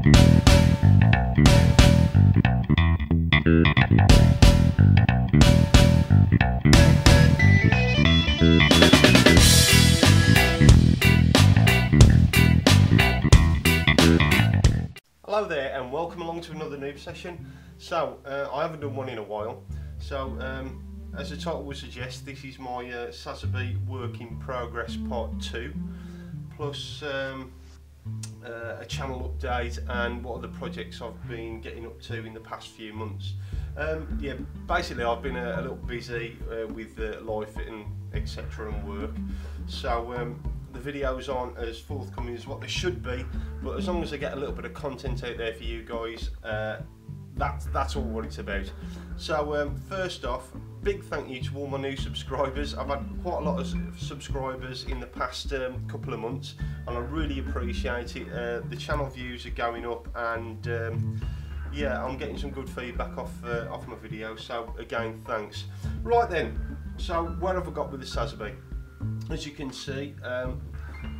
Hello there and welcome along to another noob session. So I haven't done one in a while, so as the title would suggest, this is my Sazabi work in progress part 2, plus a channel update and what other projects I've been getting up to in the past few months. Yeah, basically I've been a little busy with life and etc and work, so the videos aren't as forthcoming as what they should be, but as long as I get a little bit of content out there for you guys, that's all what it's about. So first off, big thank you to all my new subscribers. I've had quite a lot of subscribers in the past couple of months, and I really appreciate it. The channel views are going up, and yeah, I'm getting some good feedback off my videos, so again, thanks. Right then, so where have I got with the Sazabi? As you can see,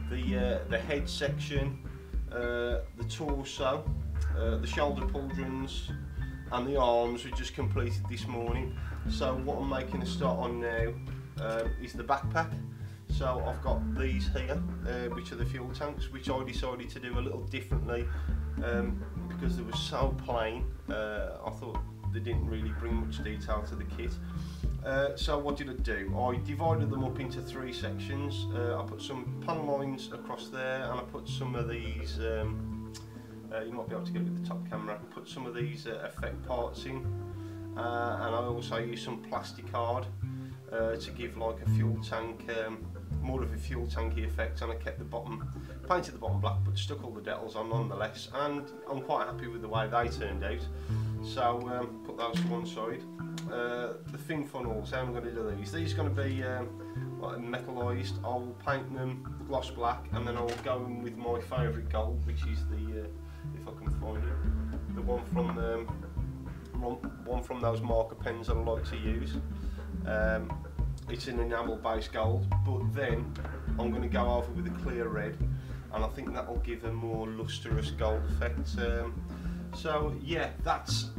the head section, the torso, the shoulder pauldrons and the arms were just completed this morning. So what I'm making a start on now is the backpack. So I've got these here, which are the fuel tanks, which I decided to do a little differently because they were so plain. I thought they didn't really bring much detail to the kit. So what did I do? I divided them up into 3 sections. I put some panel lines across there, and I put some of these, you might be able to get it with the top camera, I put some of these effect parts in, and I also used some plastic card to give like a fuel tank, more of a fuel tanky effect, and I kept the bottom, painted the bottom black but stuck all the decals on nonetheless, and I'm quite happy with the way they turned out. So put those to one side. The fin funnels, how I'm going to do these? These are going to be like metallised. I'll paint them gloss black, and then I'll go in with my favourite gold, which is the, if I can find it, the one from those marker pens that I like to use. It's an enamel based gold, but then I'm going to go over with a clear red, and I think that will give a more lustrous gold effect. So yeah, that's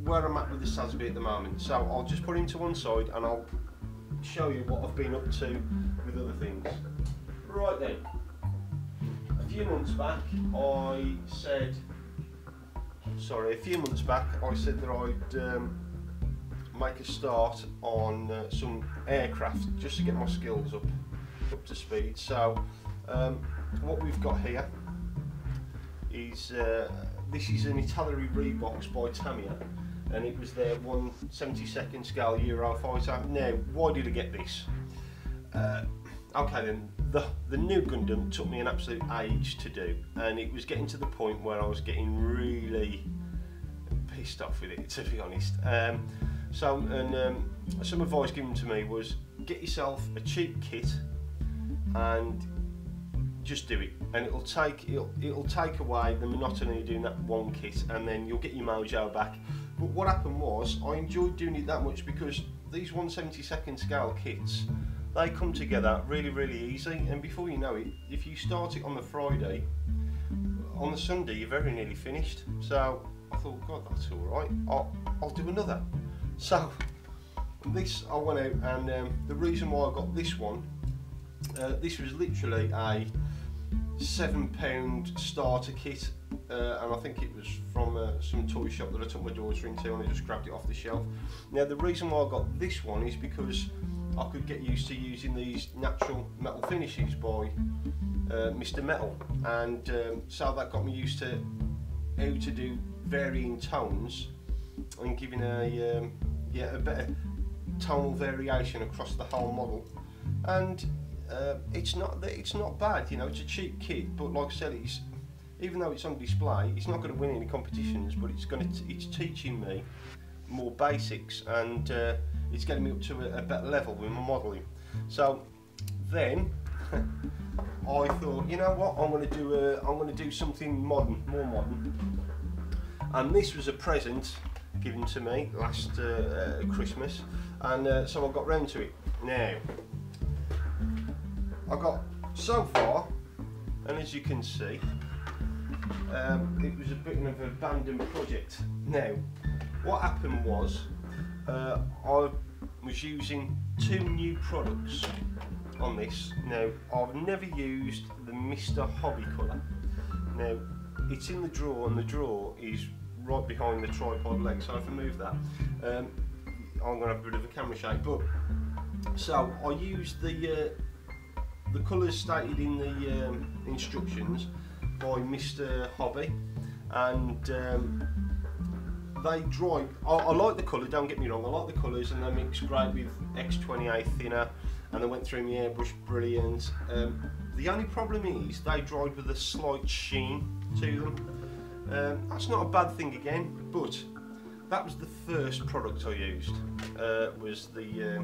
where I'm at with the Sazabi at the moment. So I'll just put it to one side and I'll show you what I've been up to with other things. Right then, a few months back I said that I'd make a start on some aircraft just to get my skills up to speed. So what we've got here is this is an Italia Rebox by Tamiya, and it was their 1/72nd scale Eurofighter. Now, why did I get this? Okay then, the new Gundam took me an absolute age to do, and it was getting to the point where I was getting really pissed off with it, to be honest. Some advice given to me was get yourself a cheap kit and just do it, and it'll take away the monotony of doing that one kit, and then you'll get your mojo back. But what happened was I enjoyed doing it that much because these 1/72nd scale kits, they come together really easy, and before you know it, if you start it on the Friday, on the Sunday you're very nearly finished. So I thought, God, that's all right, I'll do another. So this, I went out, and the reason why I got this one, this was literally a £7 starter kit, and I think it was from some toy shop that I took my daughter into, and I just grabbed it off the shelf. Now the reason why I got this one is because I could get used to using these natural metal finishes by Mr. Metal, and so that got me used to how to do varying tones and giving a better tonal variation across the whole model. And it's not bad, you know. It's a cheap kit, but like I said, even though it's on display, it's not going to win any competitions, but it's teaching me more basics, and it's getting me up to a better level with my modelling. So then I thought, you know what, I'm going to do something modern, more modern. And this was a present given to me last Christmas, and so I got round to it. Now I got so far, and as you can see, it was a bit of an abandoned project. Now, what happened was I was using 2 new products on this. Now, I've never used the Mr. Hobby colour. Now, it's in the drawer, and the drawer is right behind the tripod leg, so if I move that, I'm going to have a bit of a camera shake. But so I used the colours stated in the instructions by Mr. Hobby, and they dry. I like the colour, don't get me wrong, I like the colours, and they mix great with X28 thinner, and they went through my airbrush brilliant. The only problem is they dried with a slight sheen to them. That's not a bad thing again, but that was the first product I used, was the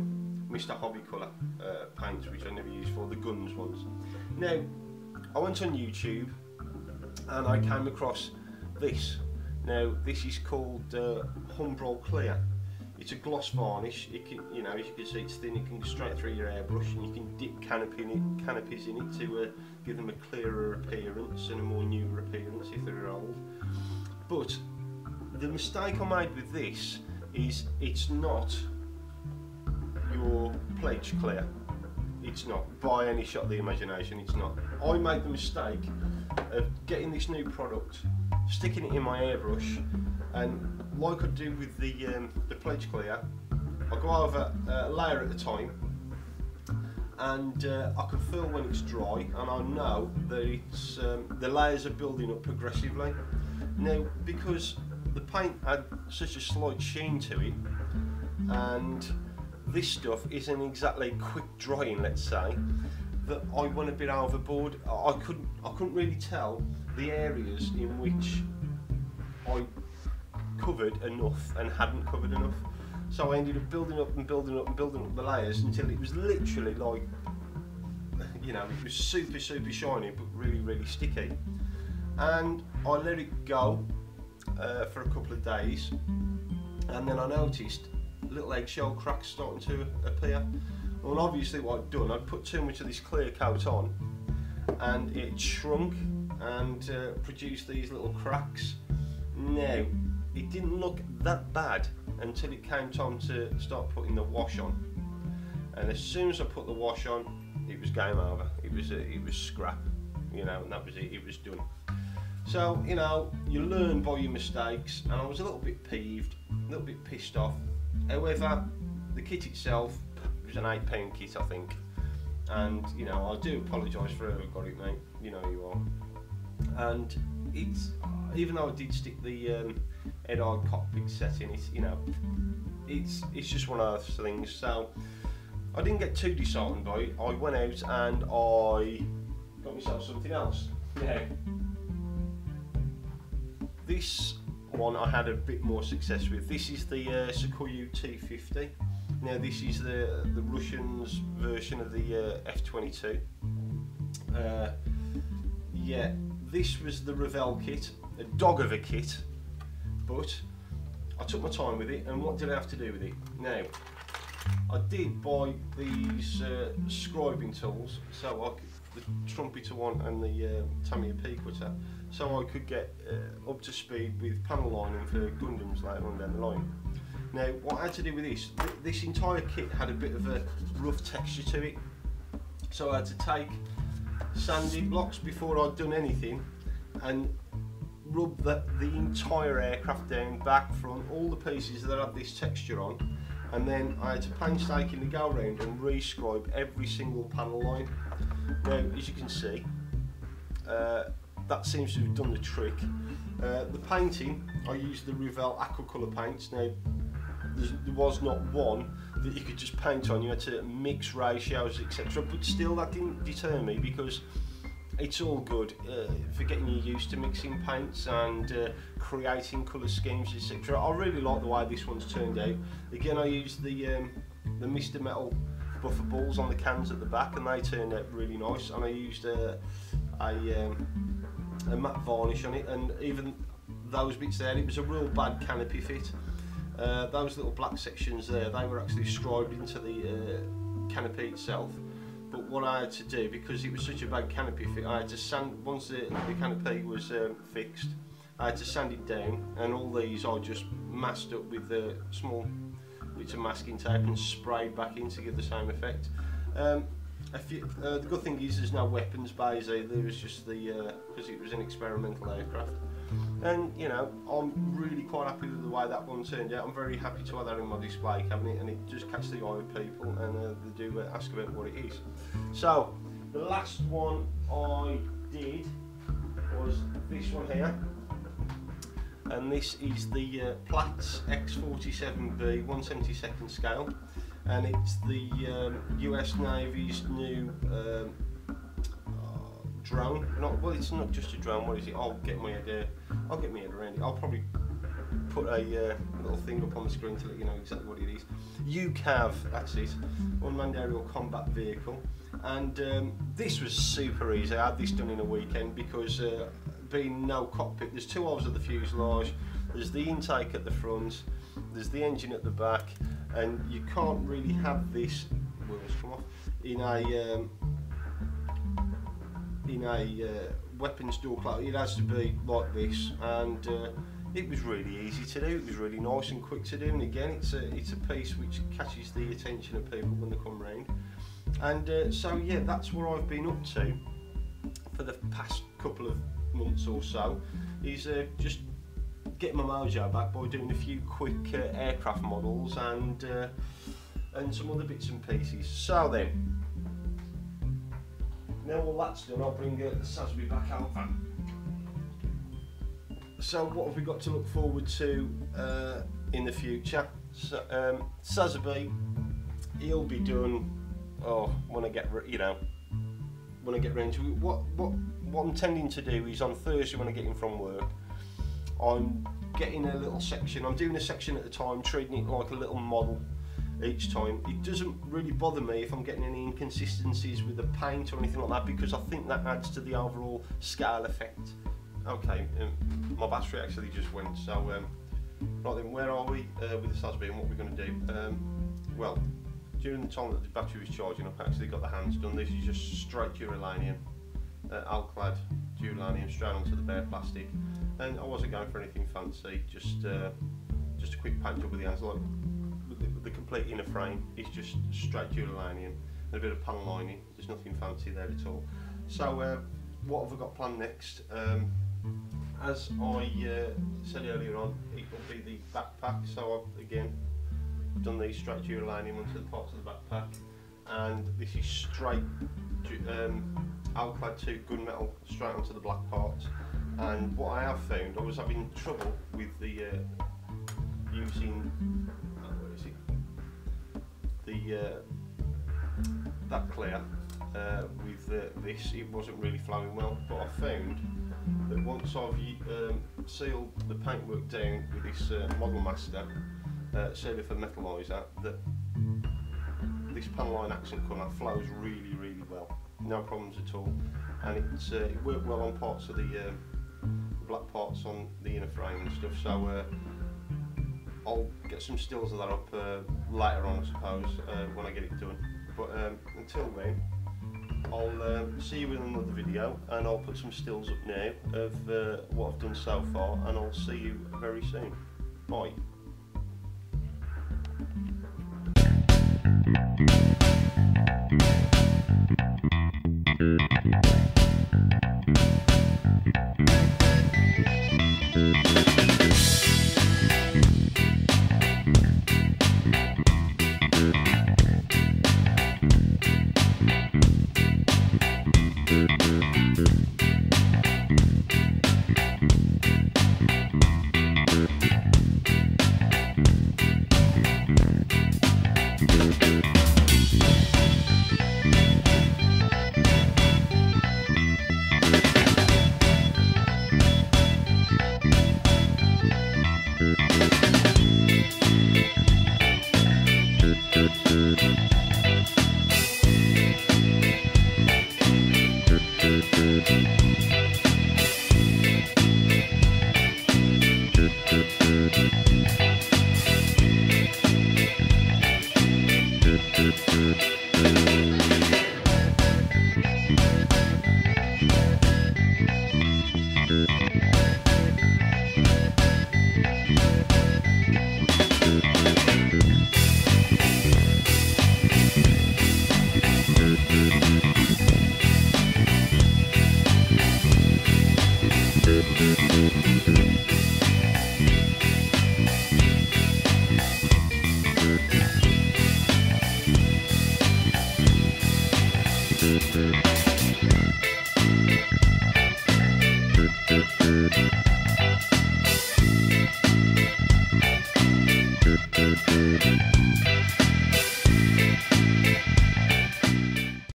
Mr. Hobby colour paint, which I never used for, the guns ones. Now, I went on YouTube and I came across this. Now, this is called Humbrol Clear. It's a gloss varnish. It can, you know, as you can see, it's thin. It can go straight through your airbrush, and you can dip canopies in it to give them a clearer appearance and a more newer appearance if they're old. But the mistake I made with this is it's not your pledge clear. It's not, by any shot of the imagination, it's not. I made the mistake of getting this new product, sticking it in my airbrush, and like I do with the pledge clear, I go over a layer at a time, and I can feel when it's dry, and I know that it's the layers are building up progressively. Now, because the paint had such a slight sheen to it, and this stuff isn't exactly quick drying, let's say, that I went a bit overboard. I couldn't really tell the areas in which I covered enough and hadn't covered enough. So I ended up building up and building up and building up the layers until it was literally like, you know, it was super shiny but really sticky. And I let it go for a couple of days, and then I noticed little eggshell cracks starting to appear. Well, obviously what I'd done, I'd put too much of this clear coat on, and it shrunk and produced these little cracks. Now, it didn't look that bad until it came time to start putting the wash on, and as soon as I put the wash on, it was game over. It was scrap, you know, and that was it. It was done. So, you know, you learn by your mistakes, and I was a little bit peeved, a little bit pissed off. However, the kit itself, it was an £8 kit, I think, and you know, I do apologise for whoever got it, mate. You know you are. And it's, even though I did stick the head-on cockpit set in, it's, you know, it's just one of those things. So I didn't get too disheartened by it. I went out and I got myself something else. Yeah. This one I had a bit more success with. This is the Sukhoi T50. Now, this is the Russians' version of the F-22. Yeah, this was the Revell kit, a dog of a kit, but I took my time with it. And what did I have to do with it? Now, I did buy these scribing tools, so the trumpeter one and the Tamiya P cutter, so I could get up to speed with panel lining for Gundams later on down the line. Now, what I had to do with this entire kit had a bit of a rough texture to it, so I had to take sanding blocks before I'd done anything and rub the entire aircraft down, back, front, all the pieces that had this texture on, and then I had to painstakingly go around and re-scribe every single panel line. Now, as you can see, that seems to have done the trick. The painting, I used the Revell Aquacolor paints. Now, there was not one that you could just paint on. You had to mix ratios, etc. But still, that didn't deter me, because it's all good for getting you used to mixing paints and creating colour schemes, etc. I really like the way this one's turned out. Again, I used the Mr. Metal buffer balls on the cans at the back, and they turned out really nice. And I used a matte varnish on it, and even those bits there, it was a real bad canopy fit. Those little black sections there, they were actually scribed into the canopy itself, but what I had to do, because it was such a bad canopy fit, I had to sand, once the canopy was fixed, I had to sand it down, and all these I just masked up with small bits of masking tape and sprayed back in to give the same effect. The good thing is there's no weapons bays either. There was just because it was an experimental aircraft, and you know, I'm really quite happy with the way that one turned out. I'm very happy to have that in my display cabinet, and it does catch the eye of people, and they do ask about what it is. So the last one I did was this one here, and this is the Platts X47B 1/72 scale, and it's the US Navy's new drone. Well, it's not just a drone. What is it? I'll get my head around it. I'll probably put a little thing up on the screen to let you know exactly what it is. UCAV, that's it, Unmanned Aerial Combat Vehicle. And this was super easy. I had this done in a weekend because being no cockpit, there's two halves of the fuselage, there's the intake at the front, there's the engine at the back, and you can't really have this, wheels come off, in a weapons door closet. It has to be like this, and it was really easy to do. It was really nice and quick to do, and again, it's a piece which catches the attention of people when they come round. And so yeah, that's what I've been up to for the past couple of months or so, is just getting my mojo back by doing a few quick aircraft models and some other bits and pieces. So then, now all that's done, I'll bring the Sazabi back out. So what have we got to look forward to in the future? So, Sazabi, he'll be done. When I get when I get round to it. What I'm tending to do is on Thursday when I get in from work, I'm getting a little section. I'm doing a section at a time, treating it like a little model each time. It doesn't really bother me if I'm getting any inconsistencies with the paint or anything like that, because I think that adds to the overall scale effect. Okay, my battery actually just went, so right then, where are we with the Sazabi and what we're going to do? Well, during the time that the battery was charging up, I actually got the hands done. This is just straight duralanium, alclad duralanium straight onto the bare plastic, and I wasn't going for anything fancy, just a quick paint job with the hands. Like the complete inner frame is just straight duralanium and a bit of panel lining. There's nothing fancy there at all. So what have I got planned next? As I said earlier on, it will be the backpack. So I've again done these straight duralanium onto the parts of the backpack, and this is straight alclad 2 gunmetal straight onto the black parts. And what I have found, I was having trouble with the using where is it? That clear with this. It wasn't really flowing well, but I found that once I've sealed the paintwork down with this Model Master sealer for metalizer, that this panel line accent colour flows really, really well. No problems at all, and it worked well on parts of the black parts on the inner frame and stuff. So I'll get some stills of that up later on, I suppose, when I get it done. But until then, I'll see you in another video, and I'll put some stills up now of what I've done so far, and I'll see you very soon. Bye.